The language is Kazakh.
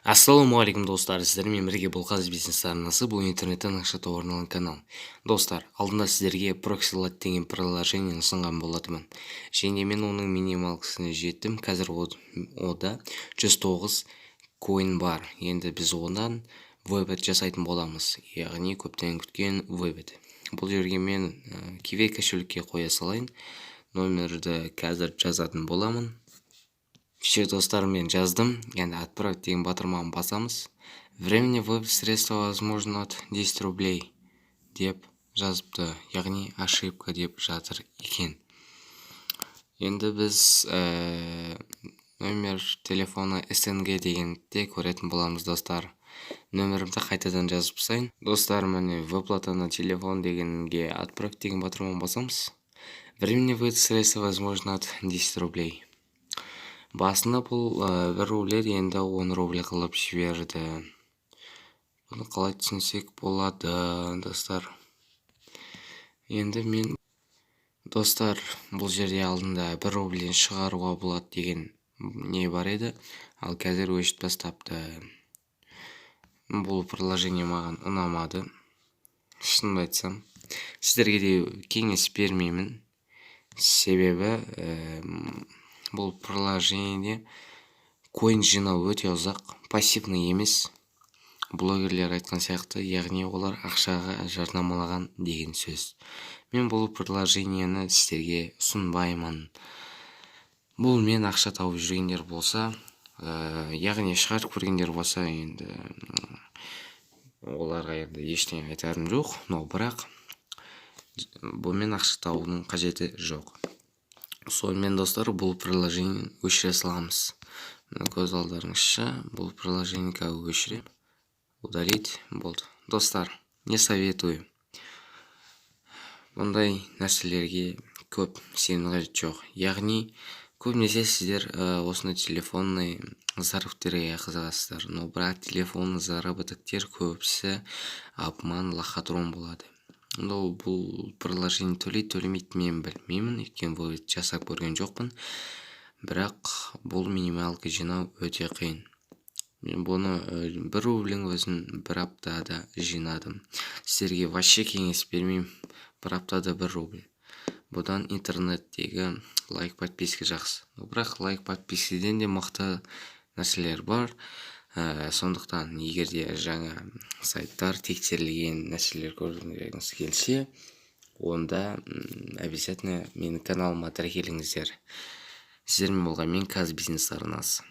Ассалаумағалейкум достар, сіздермен бірге бұл қазір бизнес арнасы, бұл интернеттен ақша табуға арналған канал. Достар, алдында сіздерге Proxylite деген приложениені ұсынған болатынмын. Және мен оның минималкасына жеттім. Қазір ода 109 коин бар. Енді біз одан вебет жасайтын боламыз. Яғни көптен күткен вебет. Бұл жерге мен Kiwi кошелікке қоя салайын. Номерді қазір жазатын боламын. Все, достар, мен жаздым. Енді отправить деген батырманы басамыз. Времени веб средства возможно от 10 рублей деп жазыпты. Яғни ошибка деп жатыр екен. Енді біз номер телефоны СНГ дегенде көретін боламыз, достар. Нөмірімді қайтадан жазып сайын. Достар, міне выплата на телефон дегенге отправить деген батырманы басамыз. Времени веб средства возможно от 10 рублей. Басында бұл 1 рубль, енді 10 рубль қылып жіберді. Бұны қалай түсінсек болады, достар. Енді мен, достар, бұл жерде алдында 1 рубльден шығаруға болады деген не бар еді. Ал қазір өшіп тастапты. Бұл приложение маған ұнамады. Шынымды айтсам, сіздерге де кеңес бермеймін. Себебі бұл приложение коин жинау өте ұзақ, пассивный емес. Блогерлер айтқан сияқты, яғни олар ақшаға жарнамалаған деген сөз. Мен бұл приложениені сіздерге ұсынбаймын. Бұл мен ақша тауып жүргендер болса, яғни шығарып көргендер болса, енді оларға енді ештеңе айтарым жоқ, но бірақ бұл мен ақша табудың қажеті жоқ. Сонымен, достар, бұл приложение өшіре саламыз. Көз алдарыңызша, бұл приложениеге өшірем. Удалить болды. Достар, не советую. Бұндай нәрселерге көп сенуге қажет жоқ. Яғни, көбінесе сіздер осыны телефонный заработктерге қызығасыздар. Но бірақ телефонный заработктер көбісі обман, лохотрон болады. Бұл приложение төлемейді, мен білмеймін, өйткені бұл жасап көрген жоқпын. Бірақ бұл минималка жинау өте қиын. Мен бұны 1 рубльдің өзін 1 аптада жинадым. Сіздерге вообще кеңес бермеймін. 1 аптада 1 рубль. Бұдан интернеттегі лайк подписка жақсы. Бірақ лайк подпискаден де мықты нәрселер бар. Сондықтан, егер де жаңа сайттар тексерілген нәрселер көргіңіз келсе, онда обязательно менің каналыма тіркеліңіздер. Сіздермен болған мен қазір бизнес арнасы.